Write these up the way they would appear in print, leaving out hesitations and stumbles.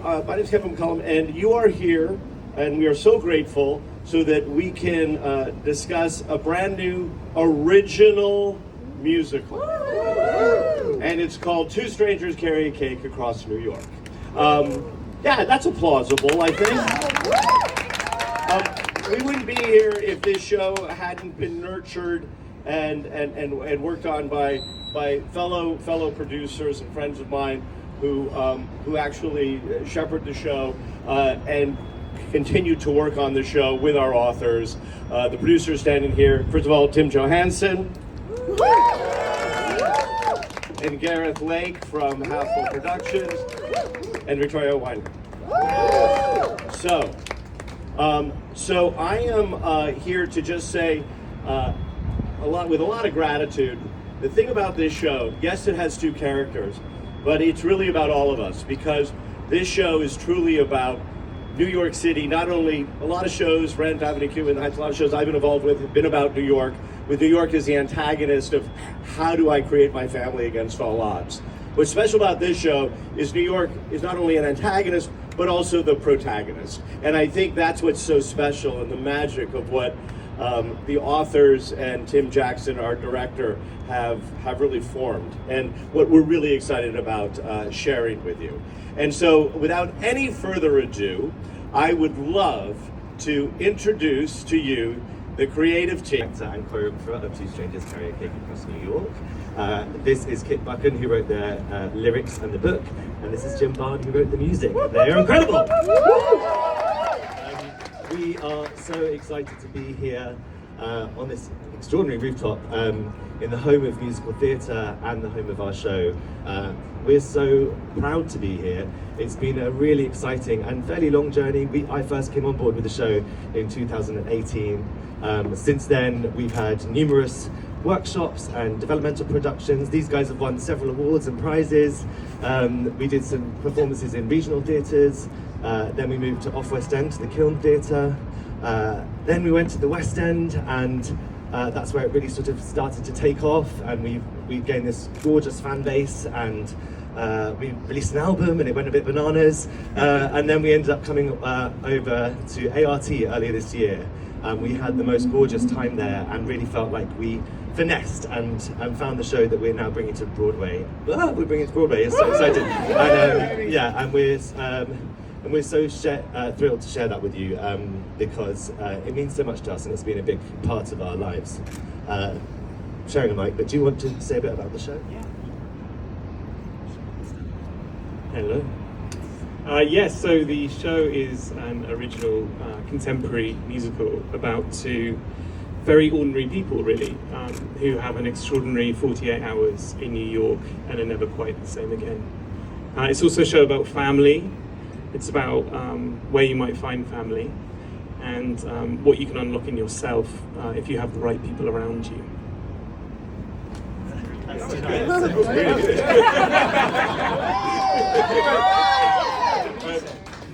my name is Kevin McCollum, and you are here, and we are so grateful so that we can discuss a brand new original musical. And it's called Two Strangers Carry a Cake Across New York. Yeah, that's plausible, I think. We wouldn't be here if this show hadn't been nurtured and worked on by fellow producers and friends of mine who actually shepherd the show and continue to work on the show with our authors. The producers standing here, first of all, Tim Johansson and Gareth Lake from Half Full Productions and Victoria Weiner. So I am here to just say with a lot of gratitude. The thing about this show, yes, it has two characters, but it's really about all of us, because this show is truly about New York City. Not only a lot of shows, Rent, Avenue Q, and Heights, a lot of shows I've been involved with have been about New York, with New York as the antagonist of how do I create my family against all odds. What's special about this show is New York is not only an antagonist, but also the protagonist. And I think that's what's so special and the magic of what the authors and Tim Jackson, our director, have really formed, and what we're really excited about sharing with you. And so, without any further ado, I would love to introduce to you the creative team. Actor and choreographer of Two Strangers Carry a Cake Across New York. This is Kit Buchan, who wrote the lyrics and the book, and this is Jim Bard, who wrote the music. They're incredible! We are so excited to be here on this extraordinary rooftop in the home of musical theatre and the home of our show. We're so proud to be here. It's been a really exciting and fairly long journey. I first came on board with the show in 2018. Since then, we've had numerous workshops and developmental productions. These guys have won several awards and prizes. We did some performances in regional theatres. Then we moved to Off West End to the Kiln Theatre. Then we went to the West End, and that's where it really sort of started to take off, and we've gained this gorgeous fan base, and we released an album and it went a bit bananas, and then we ended up coming over to ART earlier this year, and we had the most gorgeous time there and really felt like we finessed and found the show that we're now bringing to Broadway. We're bringing it to Broadway, it's so exciting. And we're so thrilled to share that with you because it means so much to us, and it's been a big part of our lives. Sharing a mic, but do you want to say a bit about the show? Yeah. Hello. Yes, so the show is an original contemporary musical about two very ordinary people, really, who have an extraordinary 48 hours in New York and are never quite the same again. It's also a show about family. It's about where you might find family and what you can unlock in yourself if you have the right people around you. I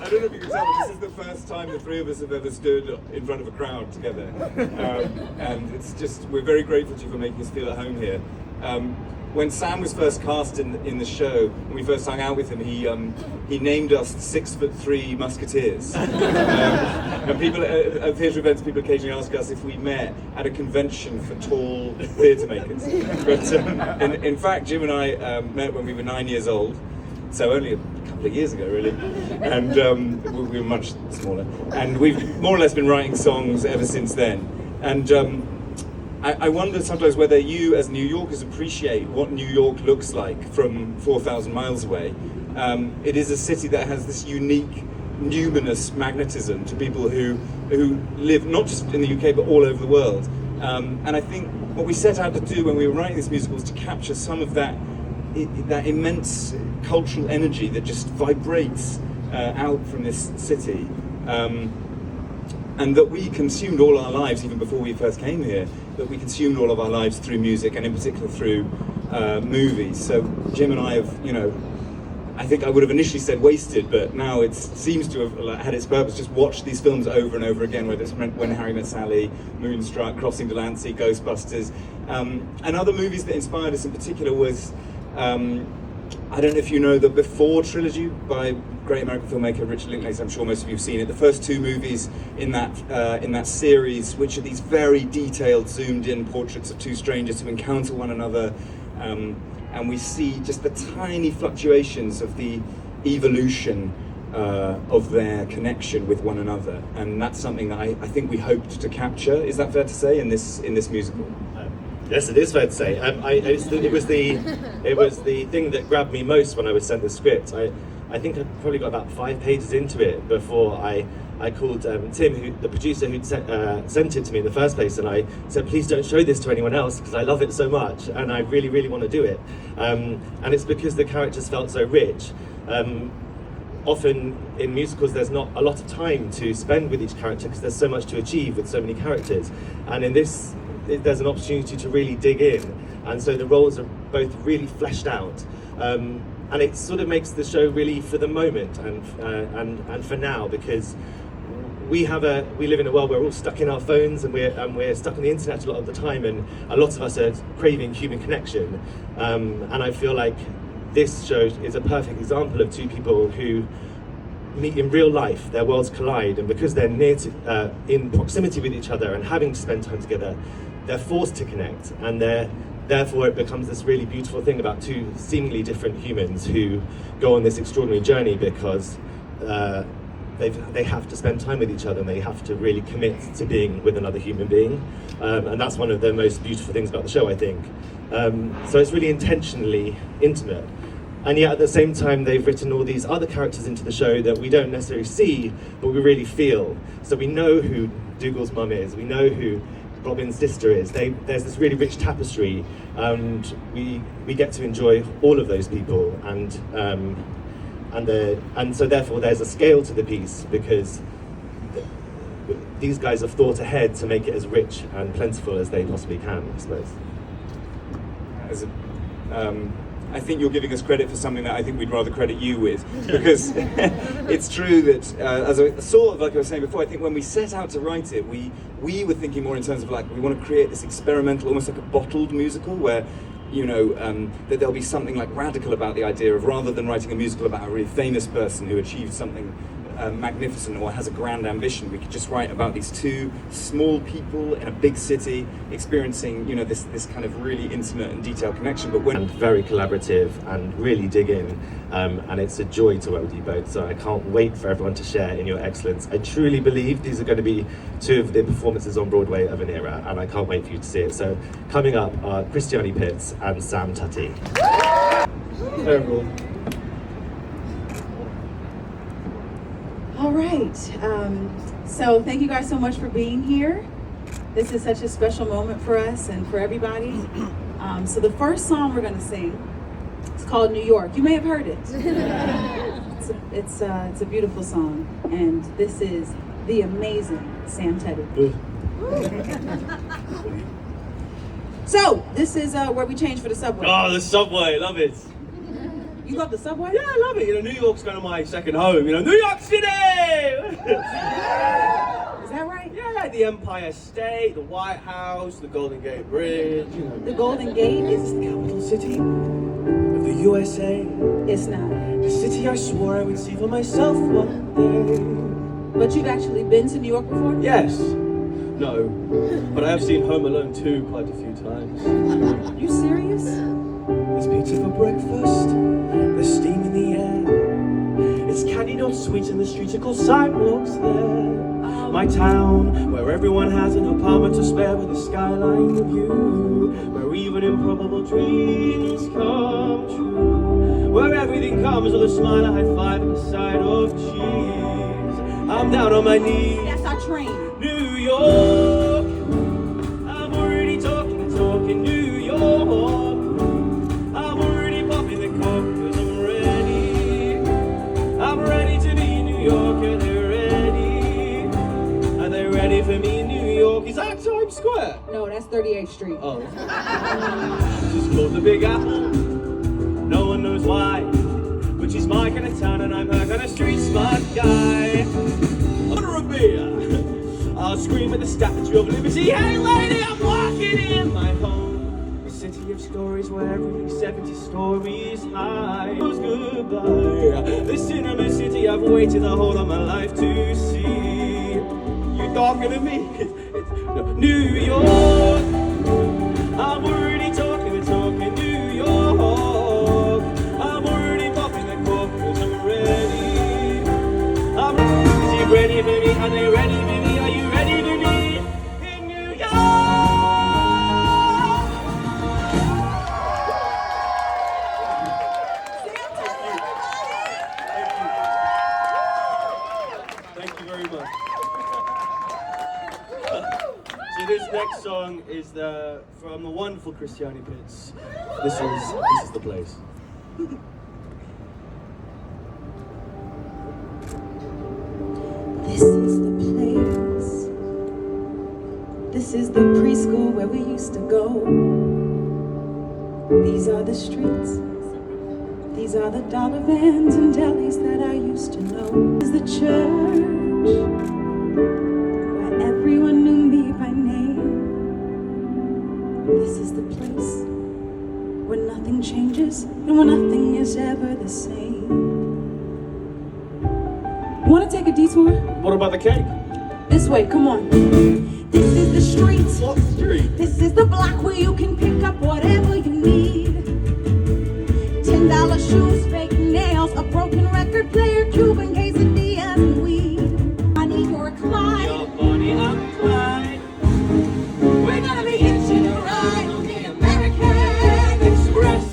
don't know if you can tell, but this is the first time the three of us have ever stood in front of a crowd together. And it's just, we're very grateful to you for making us feel at home here. When Sam was first cast in the show, when we first hung out with him, he named us 6'3" Musketeers. And people at theatre events, people occasionally ask us if we met at a convention for tall theatre makers. But in fact, Jim and I met when we were 9 years old, so only a couple of years ago, really. And we were much smaller. And we've more or less been writing songs ever since then. And I wonder sometimes whether you, as New Yorkers, appreciate what New York looks like from 4,000 miles away. It is a city that has this unique, numinous magnetism to people who live not just in the UK but all over the world. And I think what we set out to do when we were writing this musical was to capture some of that immense cultural energy that just vibrates out from this city. And that we consumed all our lives, even before we first came here, that we consumed all of our lives through music, and in particular through movies. So Jim and I have, I think I would have initially said wasted, but now it seems to have had its purpose. Just watch these films over and over again, whether it's When Harry Met Sally, Moonstruck, Crossing Delancey, Ghostbusters, and other movies that inspired us in particular was I don't know if you know the Before trilogy by great American filmmaker Richard Linklater. I'm sure most of you have seen it. The first two movies in that series, which are these very detailed, zoomed-in portraits of two strangers who encounter one another, and we see just the tiny fluctuations of the evolution of their connection with one another, and that's something that I think we hoped to capture. Is that fair to say in this musical? Yes, it is fair to say. It was the thing that grabbed me most when I was sent the script. I think I probably got about 5 pages into it before I called Tim, the producer who'd sent it to me in the first place, and I said, please don't show this to anyone else because I love it so much and I really, really want to do it. And it's because the characters felt so rich. Often in musicals there's not a lot of time to spend with each character because there's so much to achieve with so many characters, and in this there's an opportunity to really dig in, and so the roles are both really fleshed out, and it sort of makes the show really for the moment and for now, because we live in a world where we're all stuck in our phones and we're stuck on the internet a lot of the time, and a lot of us are craving human connection, and I feel like this show is a perfect example of two people who meet in real life, their worlds collide, and because they're in proximity with each other and having to spend time together, they're forced to connect, and therefore it becomes this really beautiful thing about two seemingly different humans who go on this extraordinary journey because they have to spend time with each other and they have to really commit to being with another human being, and that's one of the most beautiful things about the show, I think. So it's really intentionally intimate, and yet at the same time they've written all these other characters into the show that we don't necessarily see but we really feel. So we know who Dougal's mum is, we know who Robin's sister is. There's this really rich tapestry, and we get to enjoy all of those people, and so therefore there's a scale to the piece because these guys have thought ahead to make it as rich and plentiful as they possibly can, I suppose. I think you're giving us credit for something that I think we'd rather credit you with, because it's true that, as I sort of like I was saying before, I think when we set out to write it, we were thinking more in terms of like we want to create this experimental, almost like a bottled musical where, you know, that there'll be something like radical about the idea of, rather than writing a musical about a really famous person who achieved something magnificent or has a grand ambition, we could just write about these two small people in a big city experiencing, you know, this kind of really intimate and detailed connection, but and very collaborative and really dig in, and it's a joy to work with you both, so I can't wait for everyone to share in your excellence. I truly believe these are going to be two of the performances on Broadway of an era, and I can't wait for you to see it. So coming up are Christiane Pitts and Sam Tutty. Terrible. All right, so thank you guys so much for being here. This is such a special moment for us and for everybody. So the first song we're gonna sing, it's called New York. You may have heard it. It's a beautiful song, and this is the amazing Sam Tutty. So this is where we change for the subway. Oh, the subway, love it. You love the subway? Yeah, I love it. You know, New York's kind of my second home. You know, New York City! Is that right? Yeah, the Empire State, the White House, the Golden Gate Bridge. You know, The Golden Gate is, the capital city of the USA. it's not. The city I swore I would see for myself one day. But you've actually been to New York before? Yes. No. But I have seen Home Alone 2 quite a few times. You serious? There's pizza for breakfast. There's steam in the air. It's candy, not sweet, and the streets are called sidewalks there. My town, where everyone has an apartment to spare with a skyline view, where even improbable dreams come true, where everything comes with a smile, a high five, and a side of cheese. I'm down on my knees. That's our train. New York, I'm already talking New York. I'm already popping the cork 'cause I'm ready. I'm ready to be New York, and they're ready. Are they ready for me, New York? Is that Times Square? No, that's 38th Street. Oh. Just called the Big Apple. No one knows why. Which is my kind of town, and I'm her kind of street smart guy. Order a beer. I'll scream at the Statue of Liberty. Hey lady, I'm walking in my home city. city of stories where every 70 stories high goes goodbye. This cinema city I've waited the whole of my life to see. You talking to me? It's New York. I'm already talking New York. I'm already popping the cork 'cause I'm ready. Is you ready, baby? Are they ready, baby? Are you ready to be in New York? Thank you very much. So this next song is from the wonderful Christiani Pitts. This is the place. This is the place. This is the preschool where we used to go. These are the streets. These are the dollar vans and delis that I used to know. This is the church where everyone knew me by name. This is the place where nothing changes and where nothing is ever the same. Want to take a detour? What about the cake? This way, come on. This is the street. What street? This is the block where you can pick up whatever you need. $10 shoes, fake nails, a broken record player, Cuban quesadillas, and weed. Money or Clyde. Your money, I'm Clyde. We're gonna be hitching a ride on the American Express.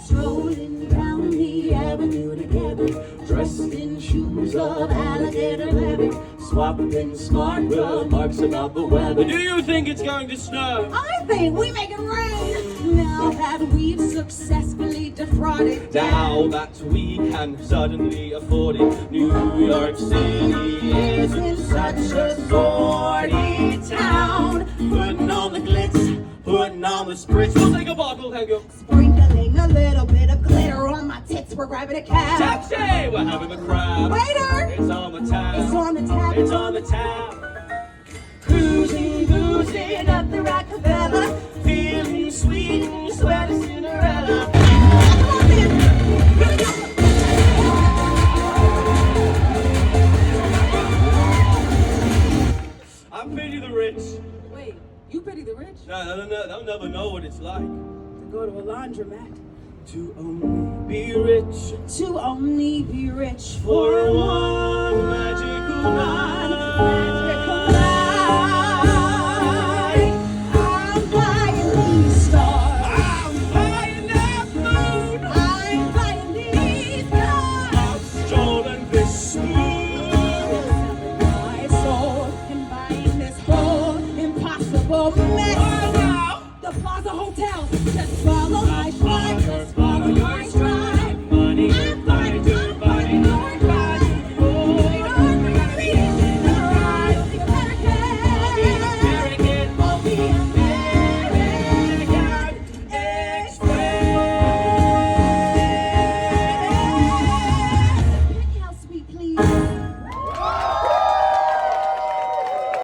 Strolling down the avenue together, dressed in shoes of alligator leather, Swapping smart remarks about the weather. Do you think it's going to snow? I think we make it rain. Now that we've successfully defrauded Now that we can suddenly afford it, New York City isn't such a sordid town. Putting on the glitz, putting on the spritz. We'll take a bottle, thank you. sprinkling a little bit of glitter on my tits. We're grabbing a cab. Taxi, we're having the crab. Waiter, It's on the tab. it's on the tab. It's on the tab. Cruising, boozing up the Rockefeller, Feeling sweet and sweaty Cinderella. come on, man. Here we go. I pity the rich. Wait, you pity the rich? No, they'll never know what it's like To go to a laundromat. to only be rich To only be rich for one magical night. magical night. I'm buying these stars. I'm buying that food. I'm buying these cars. I've stolen this spoon. My soul and buying this whole impossible mess. Oh, wow. The Plaza Hotel.